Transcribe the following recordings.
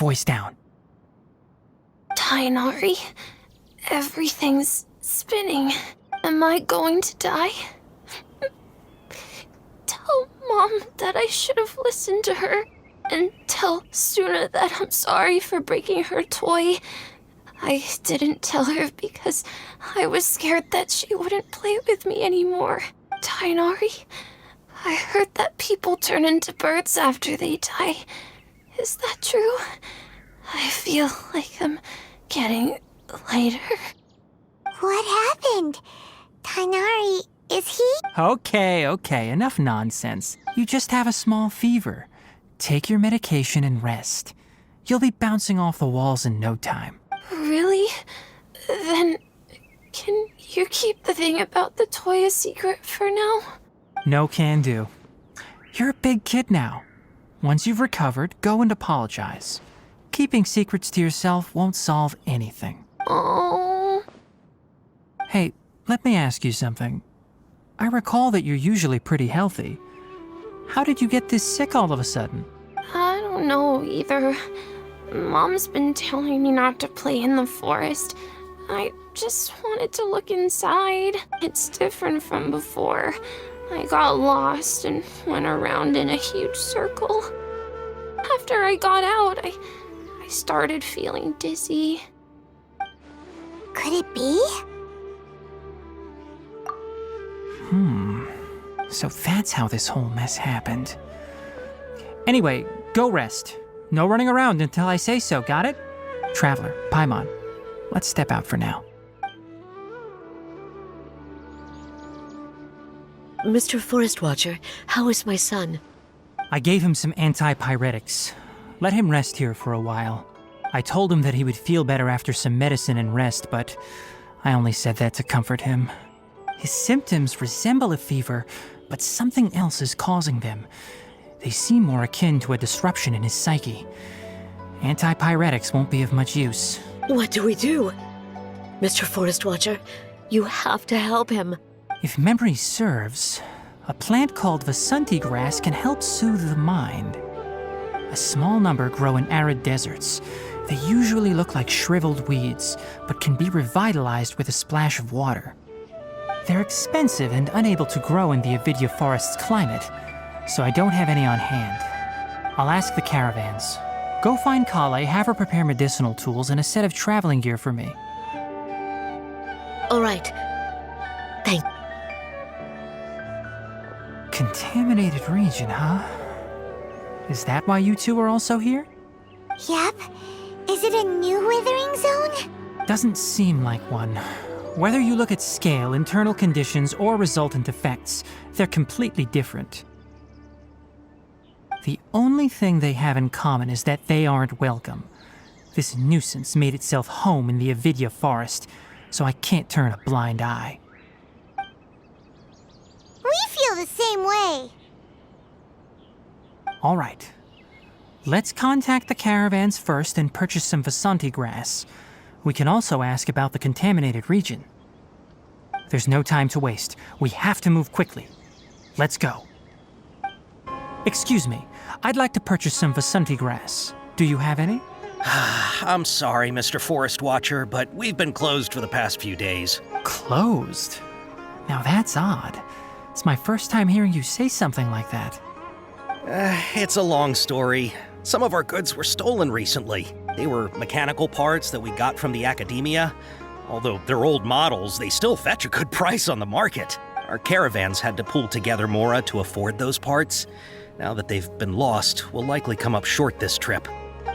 voice down. Tignari, everything's spinning. Am I going to die? Tell Mom that I should have listened to her, and tell Suna that I'm sorry for breaking her toy. I didn't tell her because I was scared that she wouldn't play with me anymore. Tignari, I heard that people turn into birds after they die. Is that true? I feel like I'm getting lighter. What happened? Tignari, is he? Okay, enough nonsense. You just have a small fever. Take your medication and rest. You'll be bouncing off the walls in no time. Really? Then, can you keep the thing about the toy a secret for now? No can do. You're a big kid now. Once you've recovered, go and apologize. Keeping secrets to yourself won't solve anything. Oh. Hey, let me ask you something. I recall that you're usually pretty healthy. How did you get this sick all of a sudden? I don't know either. Mom's been telling me not to play in the forest. I just wanted to look inside. It's different from before. I got lost and went around in a huge circle. After I got out, I started feeling dizzy. Could it be? So that's how this whole mess happened. Anyway, go rest. No running around until I say so, got it? Traveler, Paimon, let's step out for now. Mr. Forest Watcher, how is my son? I gave him some antipyretics. Let him rest here for a while. I told him that he would feel better after some medicine and rest, but I only said that to comfort him. His symptoms resemble a fever, but something else is causing them. They seem more akin to a disruption in his psyche. Antipyretics won't be of much use. What do we do? Mr. Forest Watcher, you have to help him. If memory serves, a plant called Vasanti grass can help soothe the mind. A small number grow in arid deserts. They usually look like shriveled weeds, but can be revitalized with a splash of water. They're expensive and unable to grow in the Avidya forest's climate, so I don't have any on hand. I'll ask the caravans. Go find Kale, have her prepare medicinal tools and a set of traveling gear for me. All right. Thank. Contaminated region, huh? Is that why you two are also here? Yep. Is it a new withering zone? Doesn't seem like one. Whether you look at scale, internal conditions, or resultant effects, they're completely different. The only thing they have in common is that they aren't welcome. This nuisance made itself home in the Avidya forest, so I can't turn a blind eye. We feel the same way. All right. Let's contact the caravans first and purchase some Vasanti grass. We can also ask about the contaminated region. There's no time to waste. We have to move quickly. Let's go. Excuse me. I'd like to purchase some Vasanti grass. Do you have any? I'm sorry, Mr. Forest Watcher, but we've been closed for the past few days. Closed? Now that's odd. It's my first time hearing you say something like that. It's a long story. Some of our goods were stolen recently. They were mechanical parts that we got from the academia. Although they're old models, they still fetch a good price on the market. Our caravans had to pool together more to afford those parts. Now that they've been lost, we'll likely come up short this trip.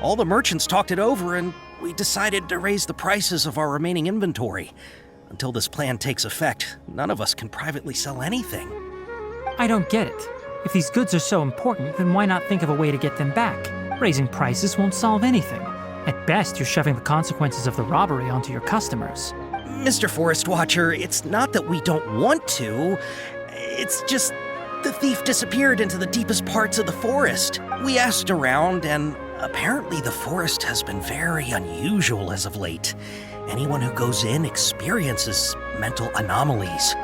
All the merchants talked it over, and we decided to raise the prices of our remaining inventory. Until this plan takes effect, none of us can privately sell anything. I don't get it. If these goods are so important, then why not think of a way to get them back? Raising prices won't solve anything. At best, you're shoving the consequences of the robbery onto your customers. Mr. Forest Watcher, it's not that we don't want to. It's just the thief disappeared into the deepest parts of the forest. We asked around, and apparently the forest has been very unusual as of late. Anyone who goes in experiences mental anomalies.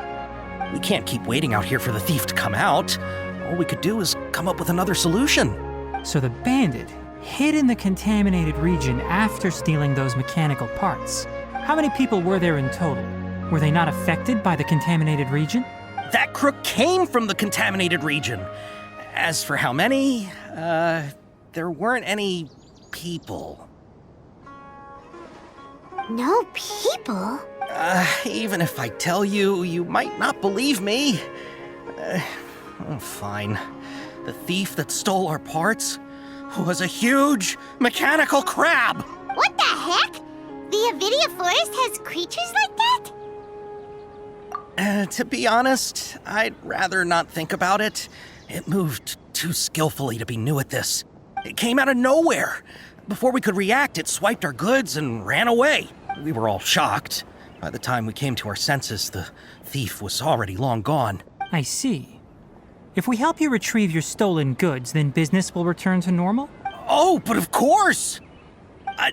We can't keep waiting out here for the thief to come out. All we could do is come up with another solution. So the bandit, hid in the contaminated region after stealing those mechanical parts. How many people were there in total? Were they not affected by the contaminated region? That crook came from the contaminated region. As for how many, there weren't any people. No people? Even if I tell you, you might not believe me. Fine. The thief that stole our parts was a huge mechanical crab. What the heck? The Avidia Forest has creatures like that? To be honest, I'd rather not think about it. It moved too skillfully to be new at this. It came out of nowhere. Before we could react, it swiped our goods and ran away. We were all shocked. By the time we came to our senses, the thief was already long gone. I see. If we help you retrieve your stolen goods, then business will return to normal? Oh, but of course!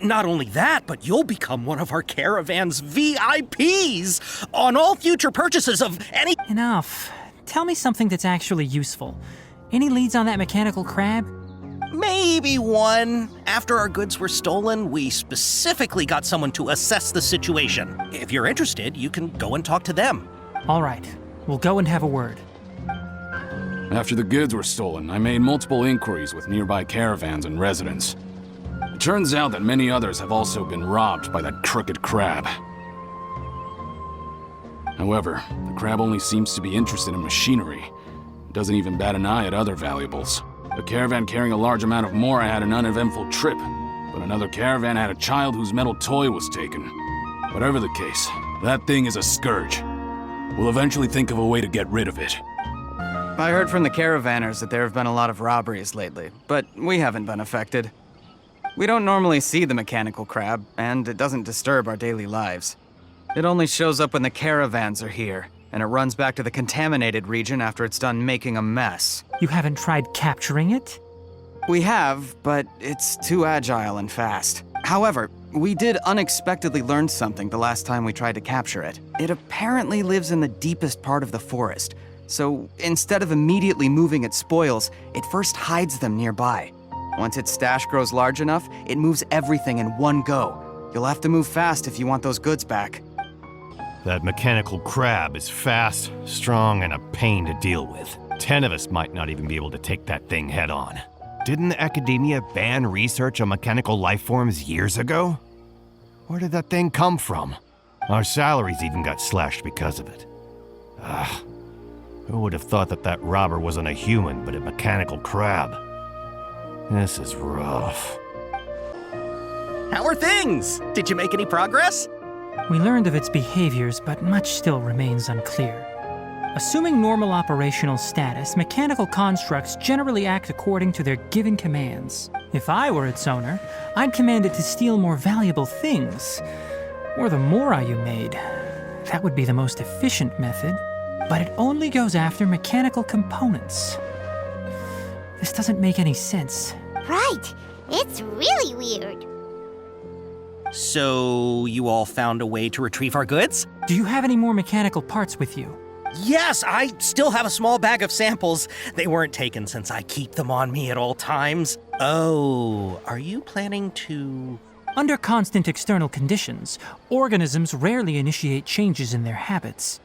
Not only that, but you'll become one of our caravan's VIPs on all future purchases of any... Enough. Tell me something that's actually useful. Any leads on that mechanical crab? Maybe one. After our goods were stolen, we specifically got someone to assess the situation. If you're interested, you can go and talk to them. All right. We'll go and have a word. After the goods were stolen, I made multiple inquiries with nearby caravans and residents. It turns out that many others have also been robbed by that crooked crab. However, the crab only seems to be interested in machinery. It doesn't even bat an eye at other valuables. A caravan carrying a large amount of Mora had an uneventful trip, but another caravan had a child whose metal toy was taken. Whatever the case, that thing is a scourge. We'll eventually think of a way to get rid of it. I heard from the caravanners that there have been a lot of robberies lately, but we haven't been affected. We don't normally see the mechanical crab, and it doesn't disturb our daily lives. It only shows up when the caravans are here, and it runs back to the contaminated region after it's done making a mess. You haven't tried capturing it? We have, but it's too agile and fast. However, we did unexpectedly learn something the last time we tried to capture it. It apparently lives in the deepest part of the forest, so instead of immediately moving its spoils, it first hides them nearby. Once its stash grows large enough, it moves everything in one go. You'll have to move fast if you want those goods back. That mechanical crab is fast, strong, and a pain to deal with. 10 of us might not even be able to take that thing head on. Didn't the academia ban research on mechanical life forms years ago? Where did that thing come from? Our salaries even got slashed because of it. Who would have thought that that robber wasn't a human, but a mechanical crab? This is rough. How are things? Did you make any progress? We learned of its behaviors, but much still remains unclear. Assuming normal operational status, mechanical constructs generally act according to their given commands. If I were its owner, I'd command it to steal more valuable things. Or the Mora you made. That would be the most efficient method. But it only goes after mechanical components. This doesn't make any sense. Right. It's really weird. So, you all found a way to retrieve our goods? Do you have any more mechanical parts with you? Yes, I still have a small bag of samples. They weren't taken since I keep them on me at all times. Oh, are you planning to... Under constant external conditions, organisms rarely initiate changes in their habits.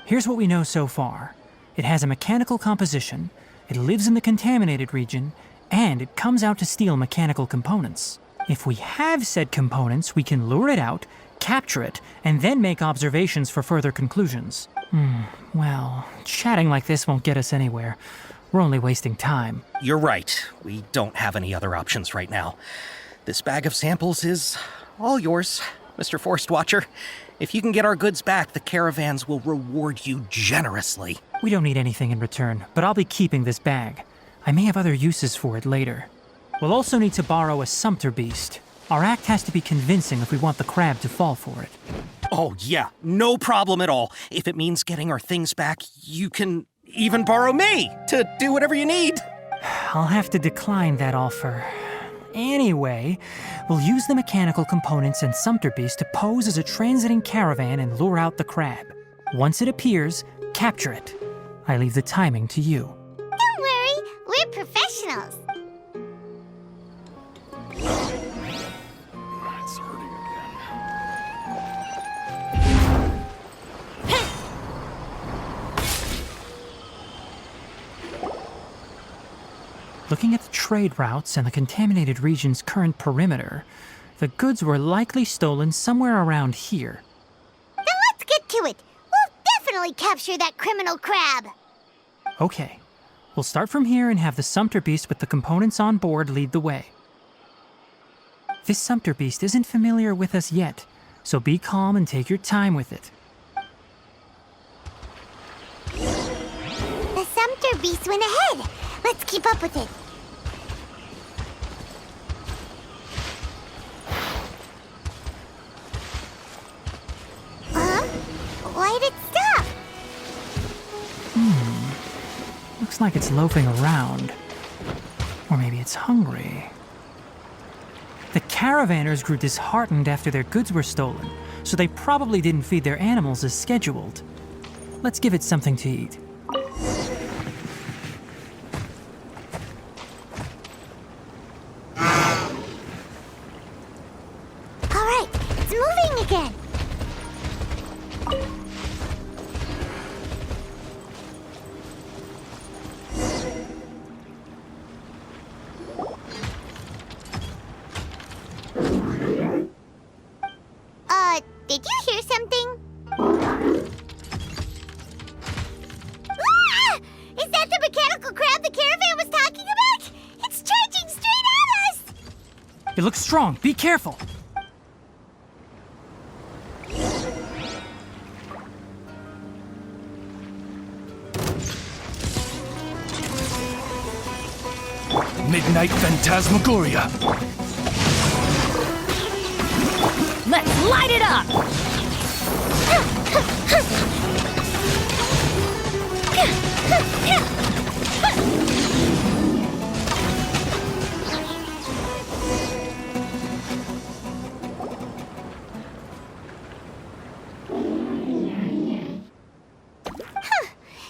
Here's what we know so far. It has a mechanical composition, it lives in the contaminated region, and it comes out to steal mechanical components. If we have said components, we can lure it out, capture it, and then make observations for further conclusions. Well, chatting like this won't get us anywhere. We're only wasting time. You're right. We don't have any other options right now. This bag of samples is all yours, Mr. Forest Watcher. If you can get our goods back, the caravans will reward you generously. We don't need anything in return, but I'll be keeping this bag. I may have other uses for it later. We'll also need to borrow a sumpter beast. Our act has to be convincing if we want the crab to fall for it. Oh, yeah, no problem at all. If it means getting our things back, you can even borrow me to do whatever you need. I'll have to decline that offer. Anyway, we'll use the mechanical components and sumpter beast to pose as a transiting caravan and lure out the crab. Once it appears, capture it. I leave the timing to you. Don't worry, we're professionals. Looking at the trade routes and the contaminated region's current perimeter, the goods were likely stolen somewhere around here. Then let's get to it. We'll definitely capture that criminal crab. Okay, we'll start from here and have the Sumpter Beast with the components on board lead the way. This Sumpter Beast isn't familiar with us yet, so be calm and take your time with it. The Sumpter Beast went ahead. Let's keep up with it. Huh? Why'd it stop? Looks like it's loafing around. Or maybe it's hungry. The caravanners grew disheartened after their goods were stolen, so they probably didn't feed their animals as scheduled. Let's give it something to eat. All right, it's moving again. Did you hear something? Ah! Is that the mechanical crab the caravan was talking about? It's charging straight at us! It looks strong. Be careful. Midnight Phantasmagoria. Let's light it up!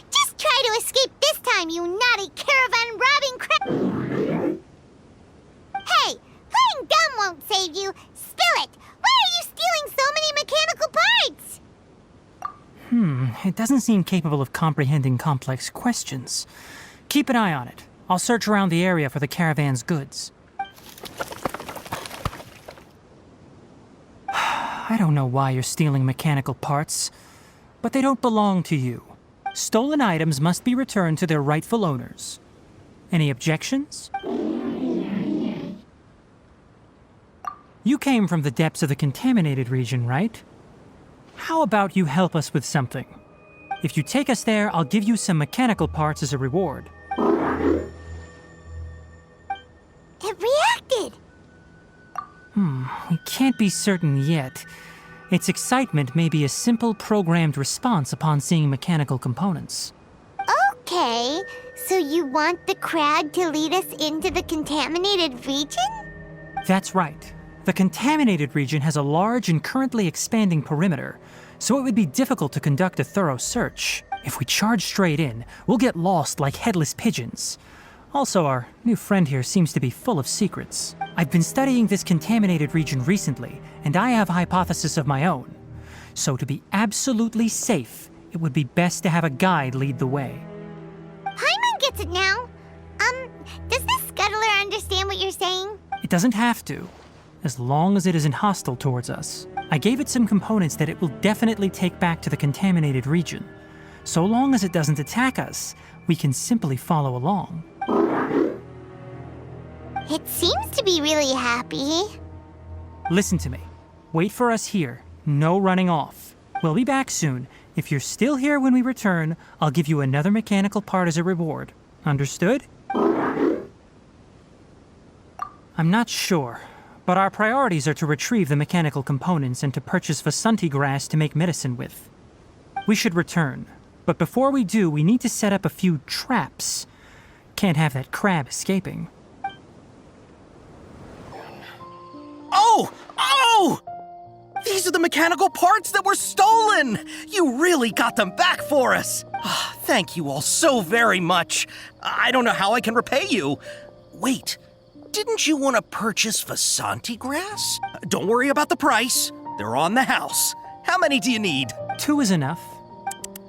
Just try to escape this time, you naughty caravan robbing crap! Hey, playing dumb won't save you. Spill it! Why are you stealing so many mechanical parts? It doesn't seem capable of comprehending complex questions. Keep an eye on it. I'll search around the area for the caravan's goods. I don't know why you're stealing mechanical parts, but they don't belong to you. Stolen items must be returned to their rightful owners. Any objections? You came from the depths of the contaminated region, right? How about you help us with something? If you take us there, I'll give you some mechanical parts as a reward. It reacted! We can't be certain yet. Its excitement may be a simple programmed response upon seeing mechanical components. Okay, so you want the crab to lead us into the contaminated region? That's right. The contaminated region has a large and currently expanding perimeter, so it would be difficult to conduct a thorough search. If we charge straight in, we'll get lost like headless pigeons. Also, our new friend here seems to be full of secrets. I've been studying this contaminated region recently, and I have a hypothesis of my own. So to be absolutely safe, it would be best to have a guide lead the way. Paimon gets it now. Does this scuttler understand what you're saying? It doesn't have to, as long as it isn't hostile towards us. I gave it some components that it will definitely take back to the contaminated region. So long as it doesn't attack us, we can simply follow along. It seems to be really happy. Listen to me. Wait for us here. No running off. We'll be back soon. If you're still here when we return, I'll give you another mechanical part as a reward. Understood? I'm not sure, but our priorities are to retrieve the mechanical components and to purchase Vasanti grass to make medicine with. We should return, but before we do, we need to set up a few traps. Can't have that crab escaping. Oh! Oh! These are the mechanical parts that were stolen! You really got them back for us! Ah, thank you all so very much. I don't know how I can repay you. Wait, didn't you want to purchase Vasanti grass? Don't worry about the price. They're on the house. How many do you need? 2 is enough.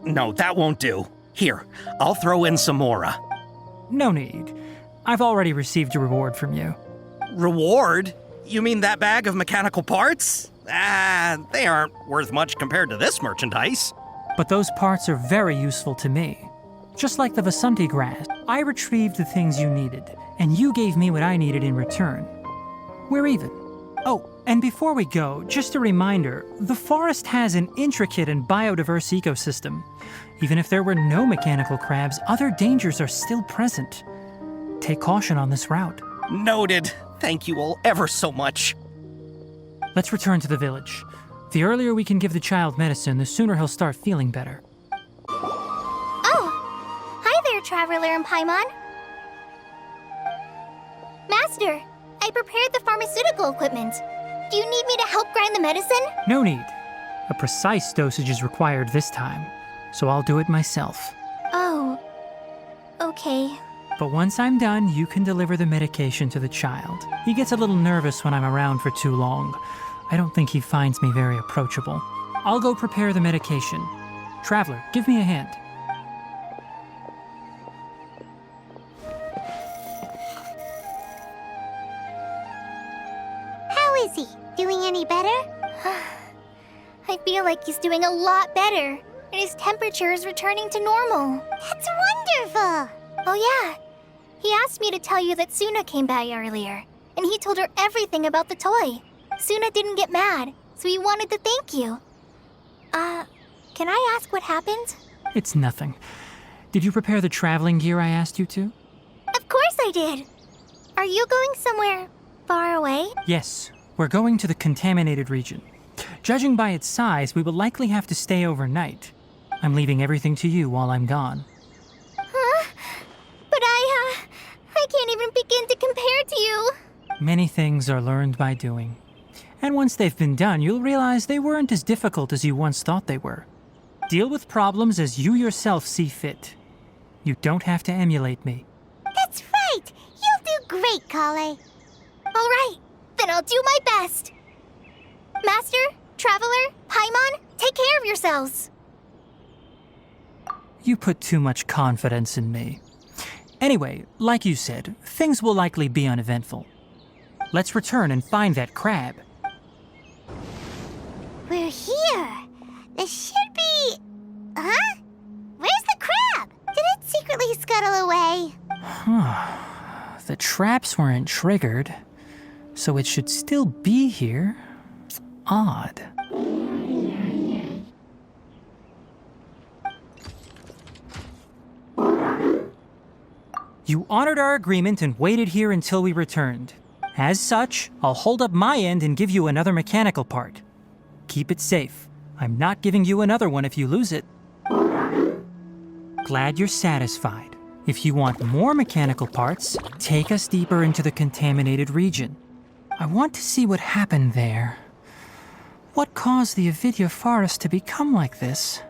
No, that won't do. Here, I'll throw in some more. No need. I've already received a reward from you. Reward? You mean that bag of mechanical parts? They aren't worth much compared to this merchandise. But those parts are very useful to me. Just like the Vasanti grass, I retrieved the things you needed, and you gave me what I needed in return. We're even. Oh, and before we go, just a reminder, the forest has an intricate and biodiverse ecosystem. Even if there were no mechanical crabs, other dangers are still present. Take caution on this route. Noted. Thank you all ever so much. Let's return to the village. The earlier we can give the child medicine, the sooner he'll start feeling better. Oh! Hi there, Traveler and Paimon. Master, I prepared the pharmaceutical equipment. Do you need me to help grind the medicine? No need. A precise dosage is required this time, so I'll do it myself. Oh, okay. But once I'm done, you can deliver the medication to the child. He gets a little nervous when I'm around for too long. I don't think he finds me very approachable. I'll go prepare the medication. Traveler, give me a hand. How is he? Doing any better? I feel like he's doing a lot better, and his temperature is returning to normal. That's wonderful! Oh yeah, he asked me to tell you that Suna came by earlier, and he told her everything about the toy. Suna didn't get mad, so he wanted to thank you. Can I ask what happened? It's nothing. Did you prepare the traveling gear I asked you to? Of course I did! Are you going somewhere far away? Yes, we're going to the contaminated region. Judging by its size, we will likely have to stay overnight. I'm leaving everything to you while I'm gone. Huh? But I can't even begin to compare to you. Many things are learned by doing. And once they've been done, you'll realize they weren't as difficult as you once thought they were. Deal with problems as you yourself see fit. You don't have to emulate me. That's right! You'll do great, Kale. All right, then I'll do my best. Master, Traveler, Paimon, take care of yourselves. You put too much confidence in me. Anyway, like you said, things will likely be uneventful. Let's return and find that crab. We're here. This should be... Huh? Where's the crab? Did it secretly scuttle away? The traps weren't triggered, so it should still be here. Odd. You honored our agreement and waited here until we returned. As such, I'll hold up my end and give you another mechanical part. Keep it safe. I'm not giving you another one if you lose it. Glad you're satisfied. If you want more mechanical parts, take us deeper into the contaminated region. I want to see what happened there. What caused the Avidya forest to become like this?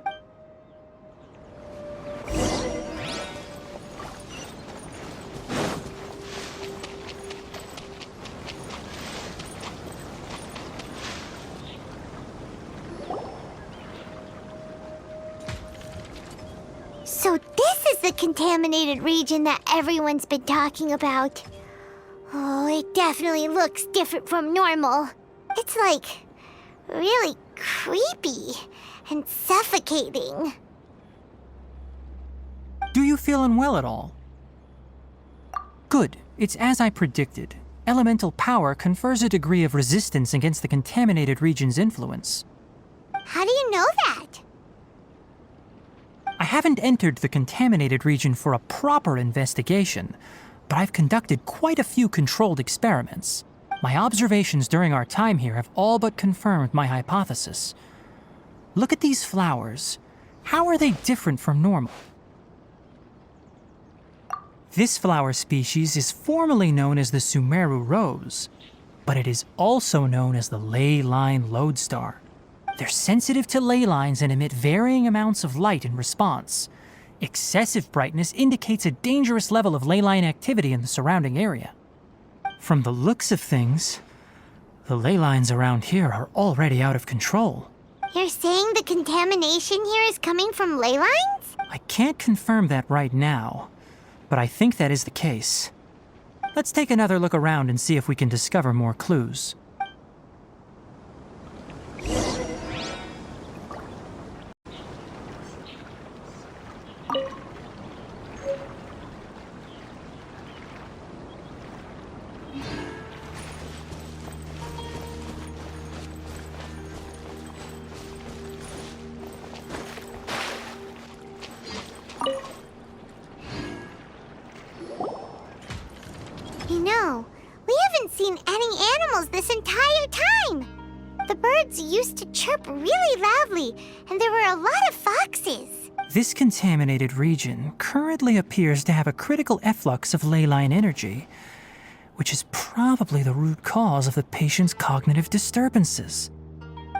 So this is the contaminated region that everyone's been talking about. Oh, it definitely looks different from normal. It's like really creepy and suffocating. Do you feel unwell at all? Good. It's as I predicted. Elemental power confers a degree of resistance against the contaminated region's influence. How do you know that? I haven't entered the contaminated region for a proper investigation, but I've conducted quite a few controlled experiments. My observations during our time here have all but confirmed my hypothesis. Look at these flowers. How are they different from normal? This flower species is formally known as the Sumeru rose, but it is also known as the ley line lodestar. They're sensitive to ley lines and emit varying amounts of light in response. Excessive brightness indicates a dangerous level of ley line activity in the surrounding area. From the looks of things, the ley lines around here are already out of control. You're saying the contamination here is coming from ley lines? I can't confirm that right now, but I think that is the case. Let's take another look around and see if we can discover more clues. You know, we haven't seen any animals this entire time. The birds used to chirp really loudly, and there were a lot of foxes. This contaminated region currently appears to have a critical efflux of ley line energy, which is probably the root cause of the patient's cognitive disturbances.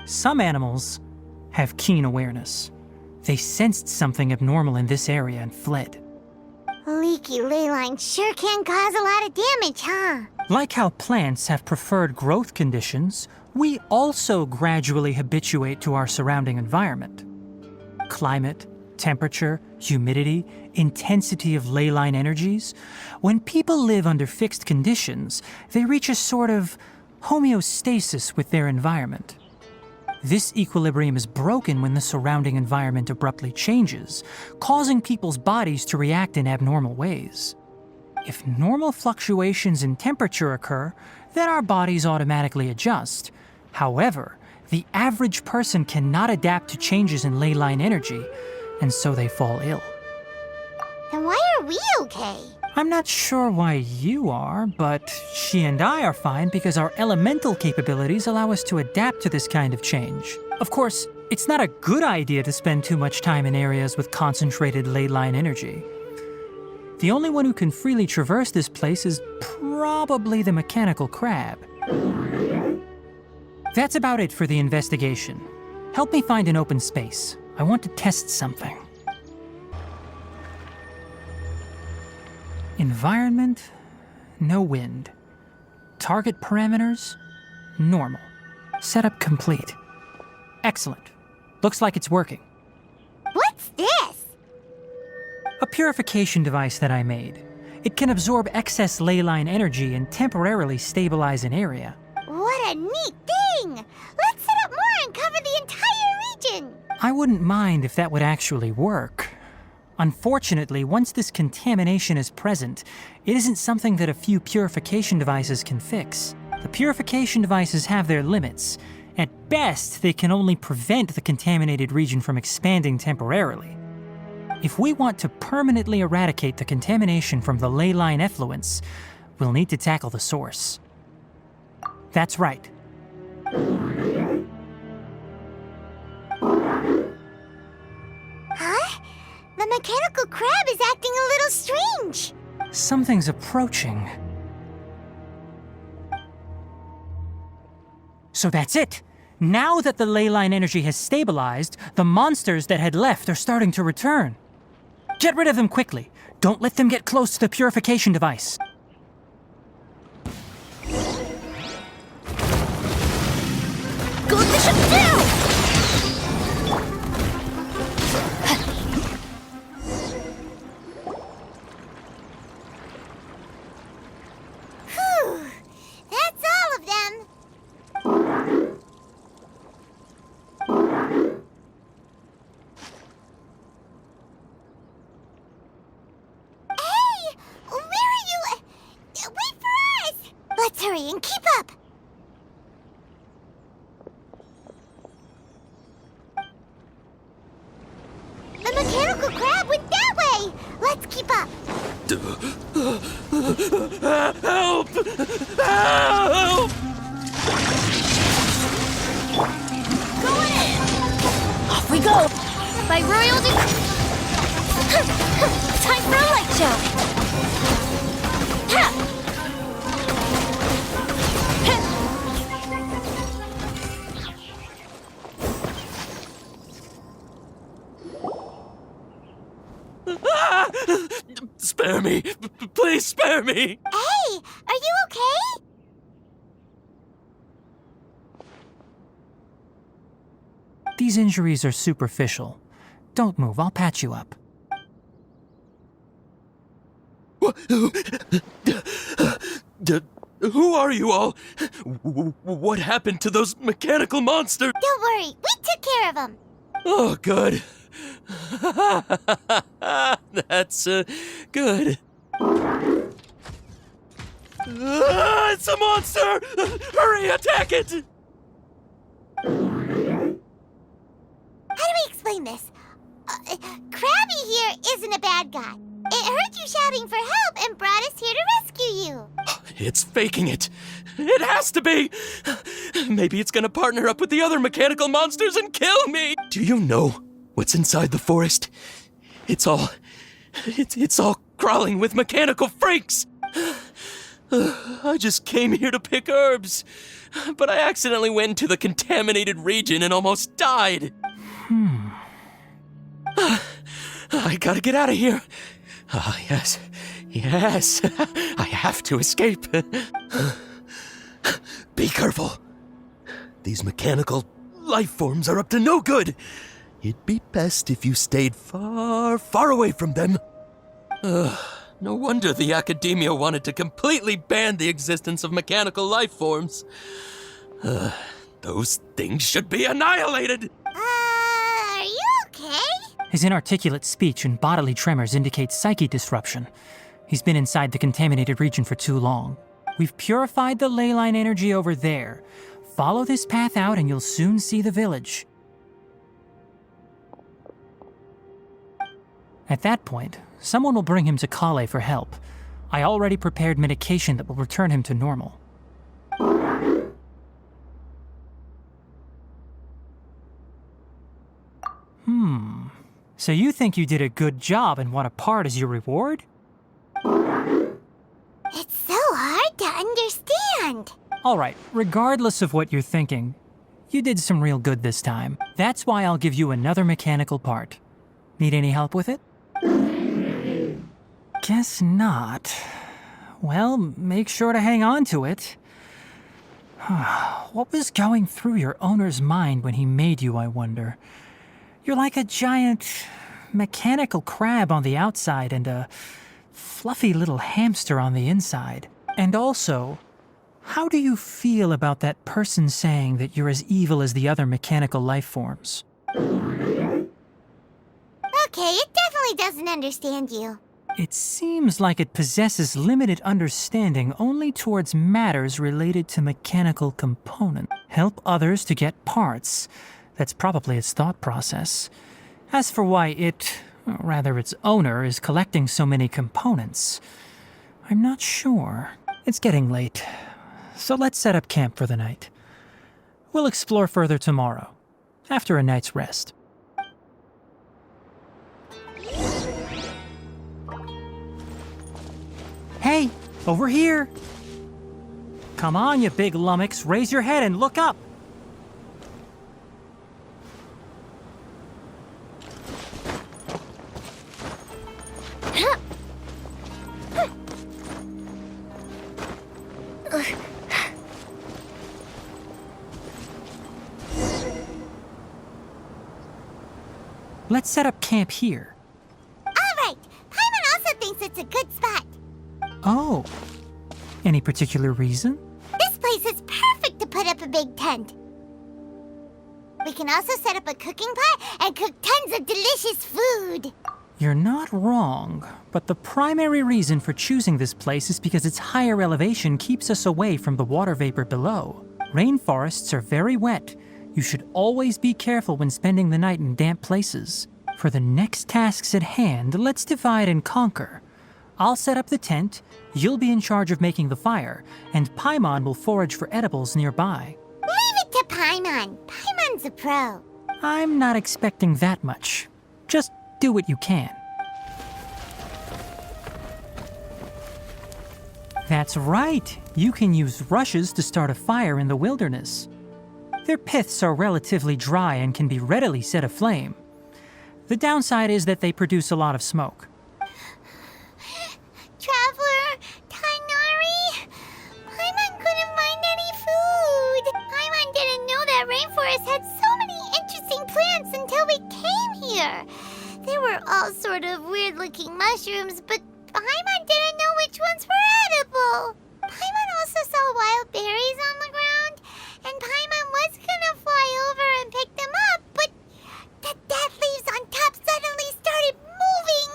Some animals have keen awareness. They sensed something abnormal in this area and fled. Leaky ley line sure can cause a lot of damage, huh? Like how plants have preferred growth conditions, we also gradually habituate to our surrounding environment. Climate, temperature, humidity, intensity of ley line energies. When people live under fixed conditions, they reach a sort of homeostasis with their environment. This equilibrium is broken when the surrounding environment abruptly changes, causing people's bodies to react in abnormal ways. If normal fluctuations in temperature occur, then our bodies automatically adjust. However, the average person cannot adapt to changes in ley line energy, and so they fall ill. Then why are we okay? I'm not sure why you are, but she and I are fine because our elemental capabilities allow us to adapt to this kind of change. Of course, it's not a good idea to spend too much time in areas with concentrated ley line energy. The only one who can freely traverse this place is probably the mechanical crab. That's about it for the investigation. Help me find an open space. I want to test something. Environment, no wind. Target parameters, normal. Setup complete. Excellent. Looks like it's working. What's this? A purification device that I made. It can absorb excess ley line energy and temporarily stabilize an area. What a neat thing! Let's set up more and cover the entire region! I wouldn't mind if that would actually work. Unfortunately, once this contamination is present, it isn't something that a few purification devices can fix. The purification devices have their limits. At best, they can only prevent the contaminated region from expanding temporarily. If we want to permanently eradicate the contamination from the ley line effluents, we'll need to tackle the source. That's right. Huh? The mechanical crab is acting a little strange. Something's approaching. So that's it. Now that the ley line energy has stabilized, the monsters that had left are starting to return. Get rid of them quickly. Don't let them get close to the purification device. Go with the ship down! Whew. That's all of them. Hey! Where are you? Wait for us! Let's hurry and keep up! The mechanical crab went that way! Let's keep up! Help! Help! Going in! Off we go! By royal time for a light show! Ha! Spare me! Please spare me! Hey! Are you okay? These injuries are superficial. Don't move, I'll patch you up. Who are you all? What happened to those mechanical monsters? Don't worry, we took care of them. Oh, good. That's good. It's a monster! Hurry, attack it! How do we explain this? Krabby here isn't a bad guy. It heard you shouting for help and brought us here to rescue you. It's faking it. It has to be. Maybe it's gonna partner up with the other mechanical monsters and kill me. Do you know what's inside the forest? It's all crawling with mechanical freaks. I just came here to pick herbs, but I accidentally went into the contaminated region and almost died. I gotta get out of here. Ah, yes. I have to escape. Be careful. These mechanical life forms are up to no good. It'd be best if you stayed far, far away from them. No wonder the Academia wanted to completely ban the existence of mechanical life forms. Those things should be annihilated! Are you okay? His inarticulate speech and bodily tremors indicate psyche disruption. He's been inside the contaminated region for too long. We've purified the ley line energy over there. Follow this path out and you'll soon see the village. At that point, someone will bring him to Kale for help. I already prepared medication that will return him to normal. So you think you did a good job and want a part as your reward? It's so hard to understand. Alright, regardless of what you're thinking, you did some real good this time. That's why I'll give you another mechanical part. Need any help with it? Guess not. Well, make sure to hang on to it. What was going through your owner's mind when he made you, I wonder? You're like a giant mechanical crab on the outside and a fluffy little hamster on the inside. And also, how do you feel about that person saying that you're as evil as the other mechanical life forms? Okay, it definitely doesn't understand you. It seems like it possesses limited understanding only towards matters related to mechanical components. Help others to get parts. That's probably its thought process. As for why its owner, is collecting so many components, I'm not sure. It's getting late, so let's set up camp for the night. We'll explore further tomorrow, after a night's rest. Hey, over here! Come on, you big lummox, raise your head and look up! Let's set up camp here. All right, Paimon also thinks it's a good spot. Oh. Any particular reason? This place is perfect to put up a big tent. We can also set up a cooking pot and cook tons of delicious food. You're not wrong, but the primary reason for choosing this place is because its higher elevation keeps us away from the water vapor below. Rainforests are very wet. You should always be careful when spending the night in damp places. For the next tasks at hand, let's divide and conquer. I'll set up the tent, you'll be in charge of making the fire, and Paimon will forage for edibles nearby. Leave it to Paimon. Paimon's a pro. I'm not expecting that much. Just do what you can. That's right. You can use rushes to start a fire in the wilderness. Their piths are relatively dry and can be readily set aflame. The downside is that they produce a lot of smoke. Traveler, Tignari, Paimon couldn't find any food. Paimon didn't know that rainforest had so many interesting plants until we came here. They were all sort of weird-looking mushrooms, but Paimon didn't know which ones were edible. Paimon berries on the ground, and Paimon was gonna fly over and pick them up, but the dead leaves on top suddenly started moving.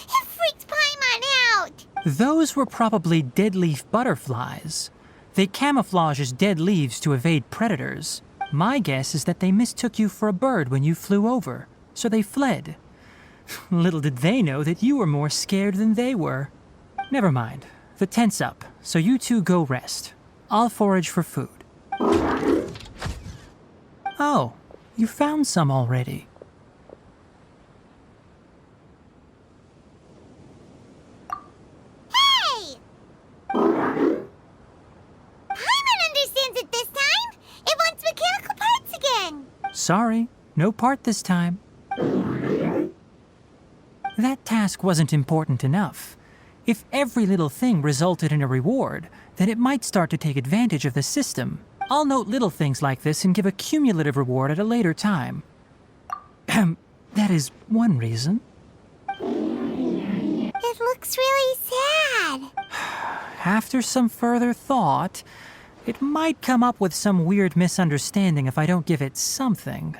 It freaked Paimon out. Those were probably dead leaf butterflies. They camouflage as dead leaves to evade predators. My guess is that they mistook you for a bird when you flew over, so they fled. Little did they know that you were more scared than they were. Never mind. The tent's up, so you two go rest. I'll forage for food. Oh, you found some already. Hey! Paimon understands it this time. It wants mechanical parts again. Sorry, no part this time. That task wasn't important enough. If every little thing resulted in a reward, then it might start to take advantage of the system. I'll note little things like this and give a cumulative reward at a later time. That is one reason. It looks really sad. After some further thought, it might come up with some weird misunderstanding if I don't give it something.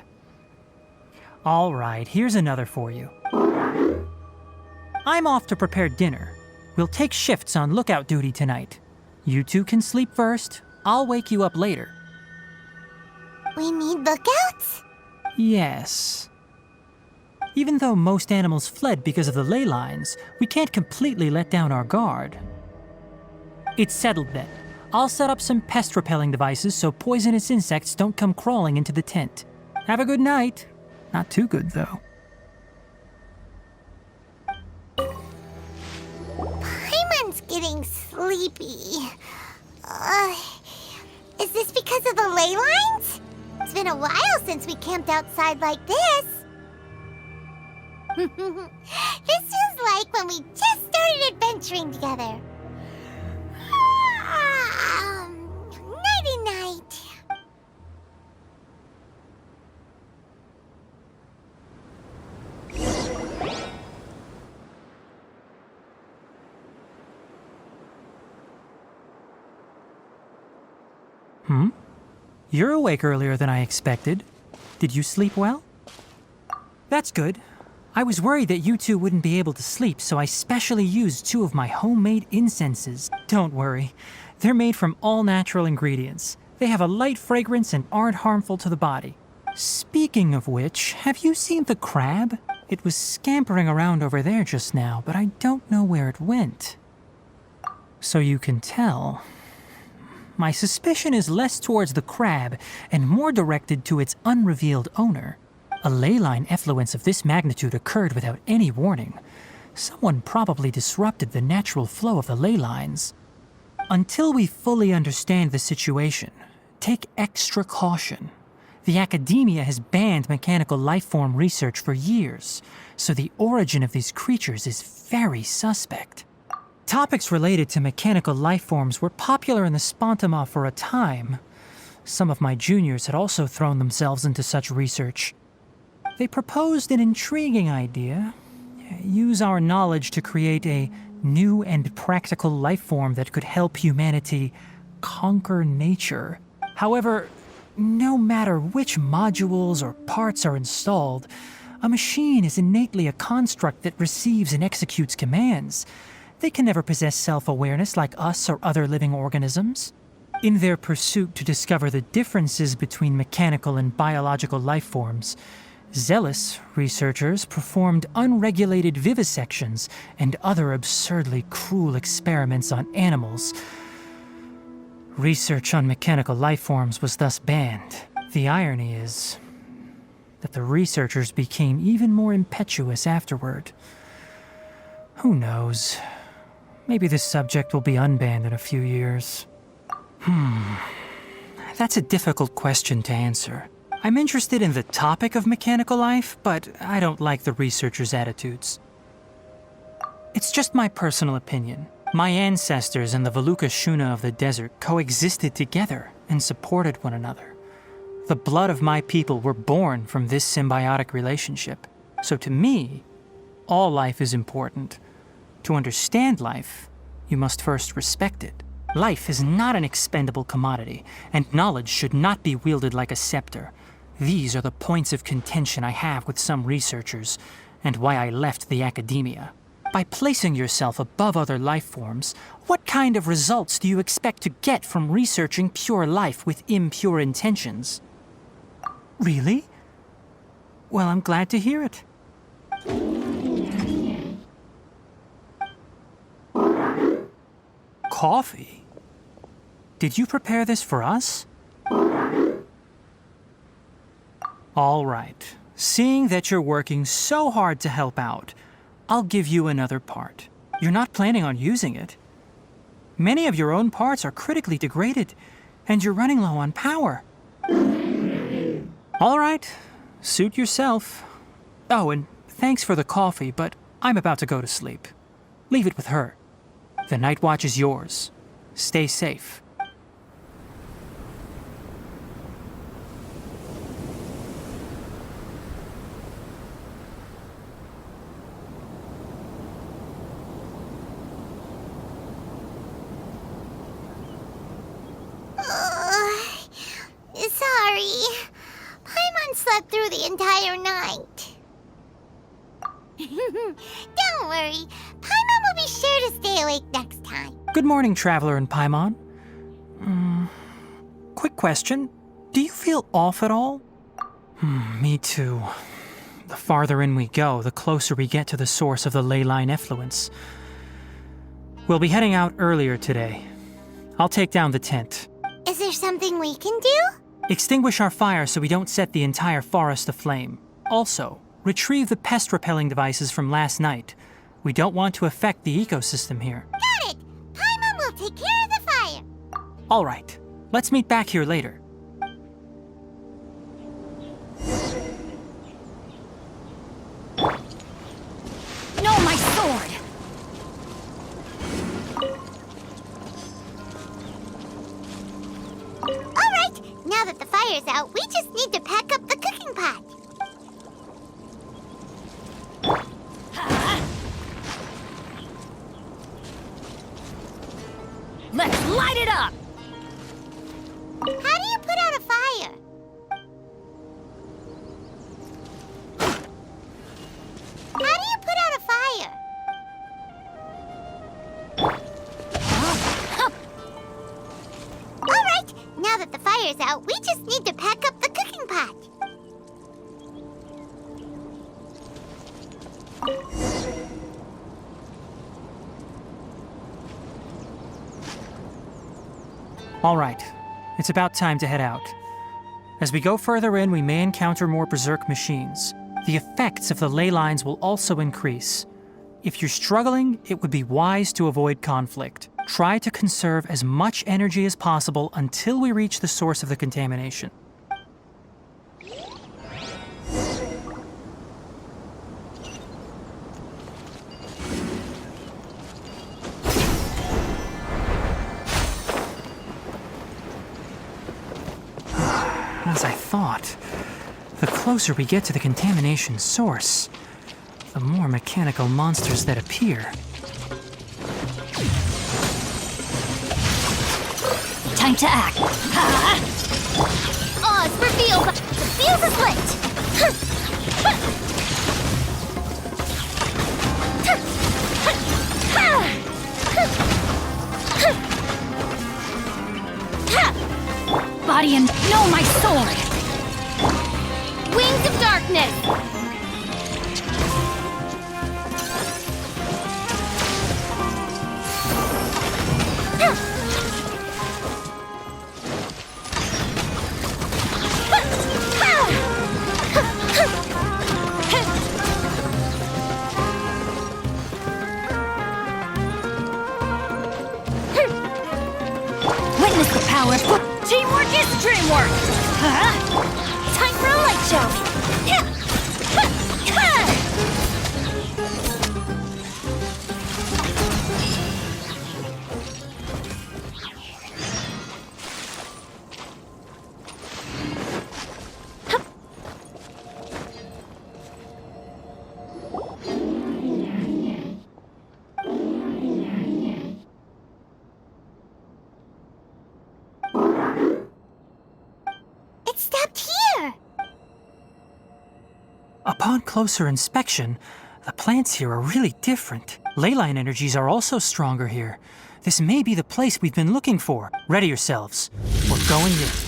All right, here's another for you. I'm off to prepare dinner. We'll take shifts on lookout duty tonight. You two can sleep first. I'll wake you up later. We need lookouts? Yes. Even though most animals fled because of the ley lines, we can't completely let down our guard. It's settled then. I'll set up some pest-repelling devices so poisonous insects don't come crawling into the tent. Have a good night. Not too good, though. Paimon's getting sleepy. Is this because of the ley lines? It's been a while since we camped outside like this. This feels like when we just started adventuring together. Nighty-night. You're awake earlier than I expected. Did you sleep well? That's good. I was worried that you two wouldn't be able to sleep, so I specially used 2 of my homemade incenses. Don't worry. They're made from all natural ingredients. They have a light fragrance and aren't harmful to the body. Speaking of which, have you seen the crab? It was scampering around over there just now, but I don't know where it went. So you can tell. My suspicion is less towards the crab and more directed to its unrevealed owner. A ley line effluence of this magnitude occurred without any warning. Someone probably disrupted the natural flow of the ley lines. Until we fully understand the situation, take extra caution. The academia has banned mechanical lifeform research for years, so the origin of these creatures is very suspect. Topics related to mechanical lifeforms were popular in the Spontama for a time. Some of my juniors had also thrown themselves into such research. They proposed an intriguing idea. Use our knowledge to create a new and practical lifeform that could help humanity conquer nature. However, no matter which modules or parts are installed, a machine is innately a construct that receives and executes commands. They can never possess self-awareness like us or other living organisms. In their pursuit to discover the differences between mechanical and biological lifeforms, zealous researchers performed unregulated vivisections and other absurdly cruel experiments on animals. Research on mechanical lifeforms was thus banned. The irony is that the researchers became even more impetuous afterward. Who knows? Maybe this subject will be unbanned in a few years. That's a difficult question to answer. I'm interested in the topic of mechanical life, but I don't like the researchers' attitudes. It's just my personal opinion. My ancestors and the Veluca Shuna of the desert coexisted together and supported one another. The blood of my people were born from this symbiotic relationship. So to me, all life is important. To understand life, you must first respect it. Life is not an expendable commodity, and knowledge should not be wielded like a scepter. These are the points of contention I have with some researchers, and why I left the academia. By placing yourself above other life forms, what kind of results do you expect to get from researching pure life with impure intentions? Really? Well, I'm glad to hear it. Coffee? Did you prepare this for us? All right. Seeing that you're working so hard to help out, I'll give you another part. You're not planning on using it. Many of your own parts are critically degraded, and you're running low on power. All right. Suit yourself. Oh, and thanks for the coffee, but I'm about to go to sleep. Leave it with her. The night watch is yours. Stay safe. Sorry. Paimon slept through the entire night. Don't worry. Paimon will be sure to stay awake next time. Good morning, Traveler and Paimon. Quick question. Do you feel off at all? Me too. The farther in we go, the closer we get to the source of the ley line effluence. We'll be heading out earlier today. I'll take down the tent. Is there something we can do? Extinguish our fire so we don't set the entire forest aflame. Also, retrieve the pest-repelling devices from last night. We don't want to affect the ecosystem here. Got it! Paimon will take care of the fire. All right. Let's meet back here later. No, my sword! All right, now that the fire's out, we just need to pack up the cooking pot. Let's light it up! How do you put out a fire? How do you put out a fire? All right, now that the fire's out, we just need to pack up the cooking pot. All right. It's about time to head out. As we go further in, we may encounter more berserk machines. The effects of the ley lines will also increase. If you're struggling, it would be wise to avoid conflict. Try to conserve as much energy as possible until we reach the source of the contamination. As I thought, the closer we get to the contamination source, the more mechanical monsters that appear. Time to act. Oz, reveal! The fuse is lit! Body and no, my sword! Wings of darkness! Upon closer inspection, the plants here are really different. Ley line energies are also stronger here. This may be the place we've been looking for. Ready yourselves. We're going in.